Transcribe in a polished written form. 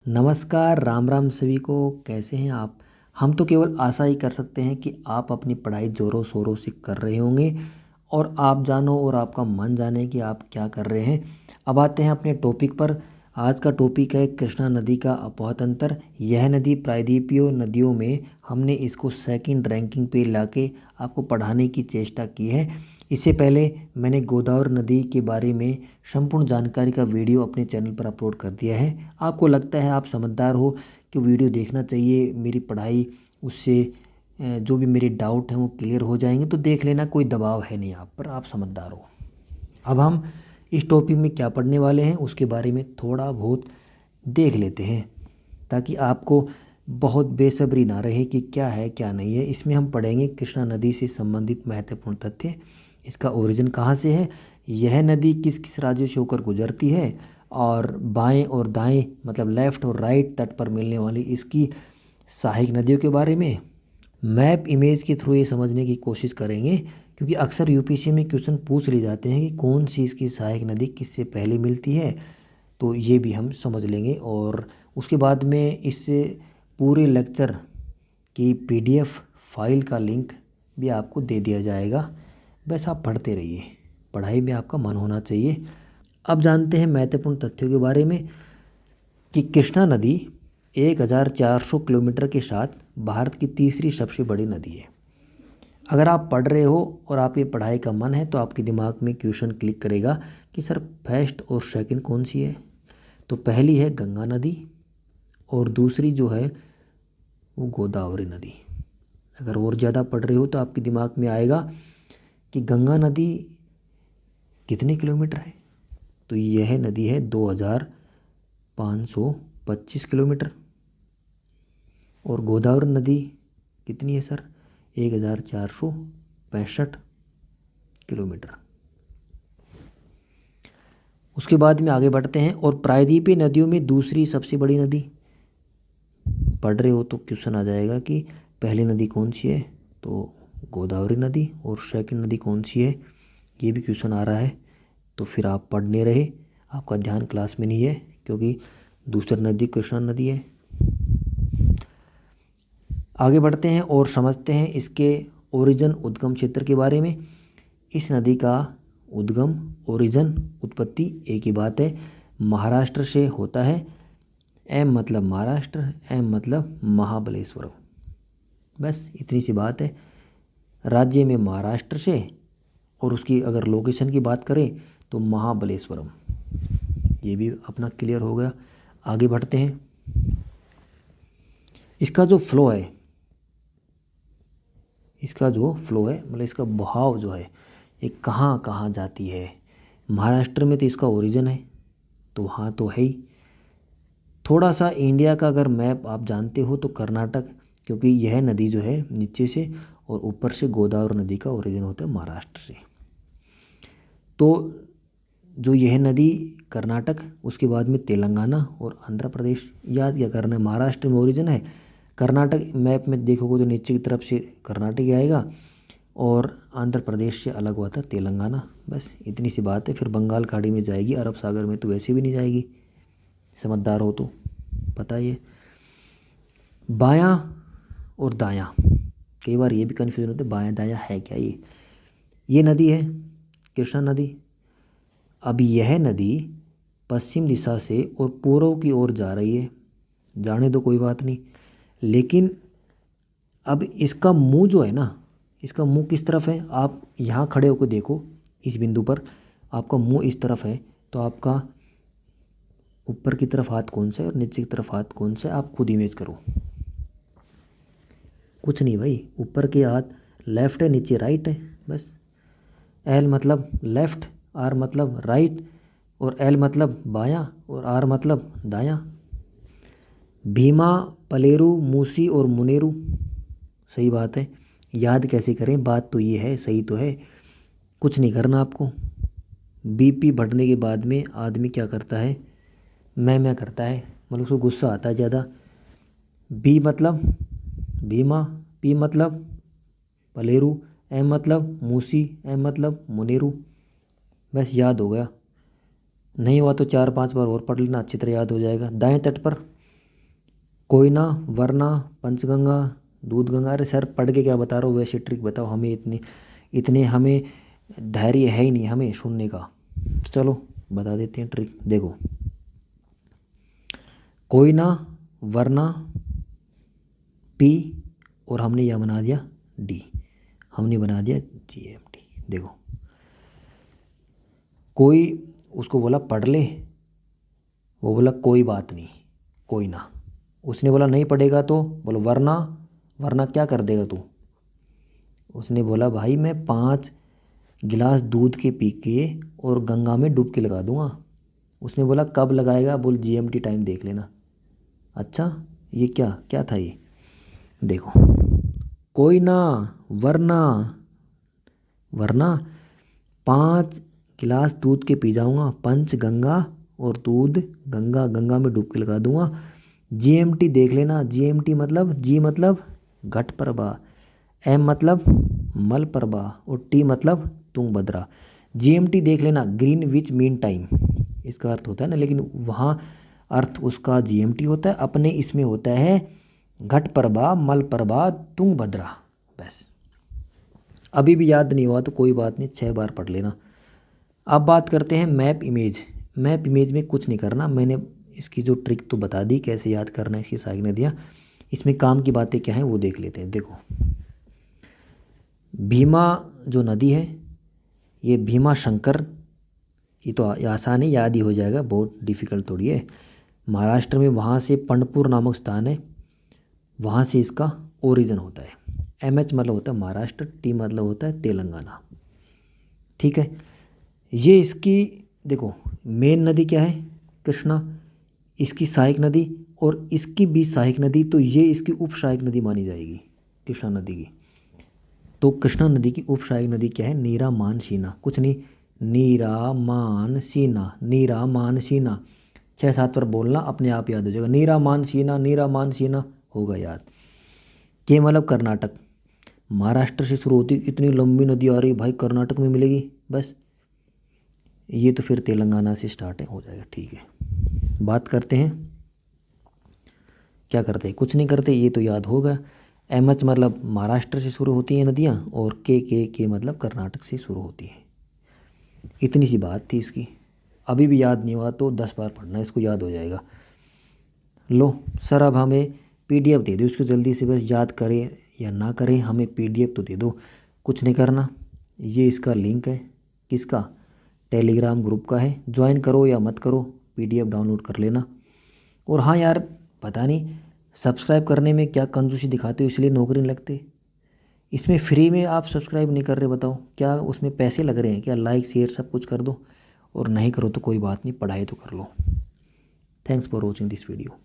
नमस्कार, राम राम सभी को। कैसे हैं आप? हम तो केवल आशा ही कर सकते हैं कि आप अपनी पढ़ाई ज़ोरों शोरों से कर रहे होंगे और आप जानो और आपका मन जाने कि आप क्या कर रहे हैं। अब आते हैं अपने टॉपिक पर। आज का टॉपिक है कृष्णा नदी का अपोहत अंतर। यह नदी प्रायद्वीपीय नदियों में हमने इसको सेकंड रैंकिंग पे लाके आपको पढ़ाने की चेष्टा की है। इससे पहले मैंने गोदावरी नदी के बारे में संपूर्ण जानकारी का वीडियो अपने चैनल पर अपलोड कर दिया है। आपको लगता है आप समझदार हो कि वीडियो देखना चाहिए, मेरी पढ़ाई उससे जो भी मेरे डाउट हैं वो क्लियर हो जाएंगे, तो देख लेना, कोई दबाव है नहीं आप पर, आप समझदार हो। अब हम इस टॉपिक में क्या पढ़ने वाले हैं उसके बारे में थोड़ा बहुत देख लेते हैं, ताकि आपको बहुत बेसब्री ना रहे कि क्या है क्या नहीं है। इसमें हम पढ़ेंगे कृष्णा नदी से संबंधित महत्वपूर्ण तथ्य, इसका ओरिजिन कहाँ से है, यह नदी किस किस राज्यों से होकर गुजरती है, और बाएं और दाएं मतलब लेफ़्ट और राइट तट पर मिलने वाली इसकी सहायक नदियों के बारे में मैप इमेज के थ्रू ये समझने की कोशिश करेंगे, क्योंकि अक्सर यूपीएससी में क्वेश्चन पूछ ले जाते हैं कि कौन सी इसकी सहायक नदी किससे पहले मिलती है। तो ये भी हम समझ लेंगे और उसके बाद में इससे पूरे लेक्चर की पीडीएफ फाइल का लिंक भी आपको दे दिया जाएगा। बस आप पढ़ते रहिए, पढ़ाई में आपका मन होना चाहिए। अब जानते हैं महत्वपूर्ण तथ्यों के बारे में कि कृष्णा नदी 1400 किलोमीटर के साथ भारत की तीसरी सबसे बड़ी नदी है। अगर आप पढ़ रहे हो और आपकी पढ़ाई का मन है तो आपके दिमाग में क्वेश्चन क्लिक करेगा कि सर फर्स्ट और सेकंड कौन सी है। तो पहली है गंगा नदी और दूसरी जो है वो गोदावरी नदी। अगर और ज़्यादा पढ़ रहे हो तो आपके दिमाग में आएगा कि गंगा नदी कितने किलोमीटर है, तो यह नदी है 2525 किलोमीटर। और गोदावरी नदी कितनी है सर, 1465 किलोमीटर। उसके बाद में आगे बढ़ते हैं और प्रायद्वीपीय नदियों में दूसरी सबसे बड़ी नदी। पढ़ रहे हो तो क्वेश्चन आ जाएगा कि पहली नदी कौन सी है, तो गोदावरी नदी, और सेकंड नदी कौन सी है, ये भी क्वेश्चन आ रहा है। तो फिर आप पढ़ने रहे, आपका ध्यान क्लास में नहीं है, क्योंकि दूसरी नदी कृष्णा नदी है। आगे बढ़ते हैं और समझते हैं इसके ओरिजिन उद्गम क्षेत्र के बारे में। इस नदी का उद्गम ओरिजिन उत्पत्ति एक ही बात है, महाराष्ट्र से होता है। एम मतलब महाराष्ट्र, एम मतलब महाबलेश्वरम, बस इतनी सी बात है। राज्य में महाराष्ट्र से, और उसकी अगर लोकेशन की बात करें तो महाबलेश्वरम। ये भी अपना क्लियर हो गया। आगे बढ़ते हैं। इसका जो फ्लो है, मतलब इसका बहाव जो है, ये कहाँ कहाँ जाती है। महाराष्ट्र में तो इसका ओरिजिन है, तो वहाँ तो है ही। थोड़ा सा इंडिया का अगर मैप आप जानते हो तो कर्नाटक, क्योंकि यह नदी जो है नीचे से और ऊपर से गोदावरी नदी का ओरिजिन होता है महाराष्ट्र से। तो जो यह नदी कर्नाटक, उसके बाद में तेलंगाना और आंध्र प्रदेश, याद क्या करना है, महाराष्ट्र में ओरिजिन है। कर्नाटक मैप में देखोगे तो नीचे की तरफ से कर्नाटक ही आएगा और आंध्र प्रदेश से अलग हुआ था तेलंगाना। बस इतनी सी बात है। फिर बंगाल खाड़ी में जाएगी, अरब सागर में तो वैसे भी नहीं जाएगी, समझदार हो तो पता ही है। बायां और दायां, कई बार ये भी कन्फ्यूजन होता है, बायां दायां है क्या ये नदी है कृष्णा नदी। अब यह नदी पश्चिम दिशा से और पूर्व की ओर जा रही है, जाने दो कोई बात नहीं। लेकिन अब इसका मुंह जो है ना, इसका मुंह किस तरफ है, आप यहाँ खड़े होकर देखो, इस बिंदु पर आपका मुंह इस तरफ है, तो आपका ऊपर की तरफ हाथ कौन सा है और नीचे की तरफ हाथ कौन सा है, आप खुद इमेज करो। कुछ नहीं भाई, ऊपर के हाथ लेफ्ट है, नीचे राइट है, बस। एल मतलब लेफ्ट, आर मतलब राइट, और एल मतलब बायां, और आर मतलब दायां। भीमा, पलेरू, मूसी और मुनेरू, सही बात है। याद कैसे करें, बात तो ये है, सही तो है। कुछ नहीं करना आपको। बीपी बढ़ने के बाद में आदमी क्या करता है, मैं करता है, मतलब उसको गुस्सा आता है ज़्यादा। बी मतलब भीमा, पी मतलब पलेरू, एम मतलब मूसी, एम मतलब मुनेरू। बस याद हो गया, नहीं हुआ तो 4-5 बार और पढ़ लेना, अच्छी तरह याद हो जाएगा। दाएं तट पर कोयना, वरना, पंचगंगा, दूधगंगा। अरे सर पढ़ के क्या बता रहा हूँ, वैसे ट्रिक बताओ, हमें इतने इतने हमें धैर्य है ही नहीं हमें सुनने का। तो चलो बता देते हैं ट्रिक, देखो। कोयना, वरना, पी, और हमने यह बना दिया डी, हमने बना दिया GMT। देखो कोई उसको बोला पढ़ ले, वो बोला कोई बात नहीं, कोई ना। उसने बोला नहीं पढ़ेगा तो बोलो वरना, वरना क्या कर देगा तू। उसने बोला भाई मैं 5 गिलास दूध के पी के और गंगा में डुबकी लगा दूंगा। उसने बोला कब लगाएगा, बोल GMT टाइम देख लेना। अच्छा ये क्या क्या था ये, देखो। कोई ना, वरना, वरना 5 गिलास दूध के पी जाऊंगा, पंच गंगा और दूध गंगा, गंगा में डुबकी लगा दूंगा। GMT देख लेना। GMT मतलब जी मतलब घट प्रभा, M मतलब मल प्रभा और T मतलब तुंगभद्रा। GMT देख लेना, ग्रीन विच मीन टाइम इसका अर्थ होता है ना, लेकिन वहाँ अर्थ उसका GMT होता है, अपने इसमें होता है घट प्रभा, मल प्रभा, तुंगभद्रा। बस अभी भी याद नहीं हुआ तो कोई बात नहीं, 6 बार पढ़ लेना। अब बात करते हैं मैप इमेज। मैप इमेज में कुछ नहीं करना, मैंने इसकी जो ट्रिक तो बता दी कैसे याद करना है इसकी सहायक नदियाँ। इसमें काम की बातें क्या हैं वो देख लेते हैं। देखो भीमा जो नदी है, ये भीमा शंकर, ये तो आसान है, याद ही हो जाएगा, बहुत डिफिकल्ट थोड़ी है। महाराष्ट्र में वहाँ से पंढरपुर नामक स्थान है, वहाँ से इसका ओरिजिन होता है। MH मतलब होता है महाराष्ट्र, T मतलब होता है तेलंगाना। ठीक है, ये इसकी देखो मेन नदी क्या है, कृष्णा, इसकी सहायक नदी और इसकी भी सहायक नदी, तो ये इसकी उप सहायक नदी मानी जाएगी कृष्णा नदी की। तो कृष्णा नदी की उप सहायक नदी क्या है, नीरा मान शीना, कुछ नहीं, नीरा मान सीना, नीरा मान सीना। 6-7 बार बोलना, अपने आप याद हो जाएगा। नीरा मान सीना, नीरा मान सीना होगा याद। के मतलब कर्नाटक, महाराष्ट्र से शुरू होती इतनी लंबी नदी आ रही भाई, कर्नाटक में मिलेगी बस। ये तो फिर तेलंगाना से स्टार्ट है, हो जाएगा। ठीक है, बात करते हैं, क्या करते हैं, कुछ नहीं करते, ये तो याद होगा। MH मतलब महाराष्ट्र से शुरू होती हैं नदियाँ, और के मतलब कर्नाटक से शुरू होती है। इतनी सी बात थी इसकी। अभी भी याद नहीं हुआ तो 10 बार पढ़ना, इसको याद हो जाएगा। लो सर अब हमें PDF दे दो इसको जल्दी से, बस याद करें या ना करें हमें PDF तो दे दो। कुछ नहीं करना, ये इसका लिंक है, किसका, टेलीग्राम ग्रुप का है, ज्वाइन करो या मत करो, PDF डाउनलोड कर लेना। और हाँ यार, पता नहीं सब्सक्राइब करने में क्या कंजूसी दिखाते हो, इसलिए नौकरी नहीं लगती। इसमें फ्री में आप सब्सक्राइब नहीं कर रहे, बताओ क्या उसमें पैसे लग रहे हैं क्या। लाइक शेयर सब कुछ कर दो, और नहीं करो तो कोई बात नहीं, पढ़ाई तो कर लो। Thanks for watching this video.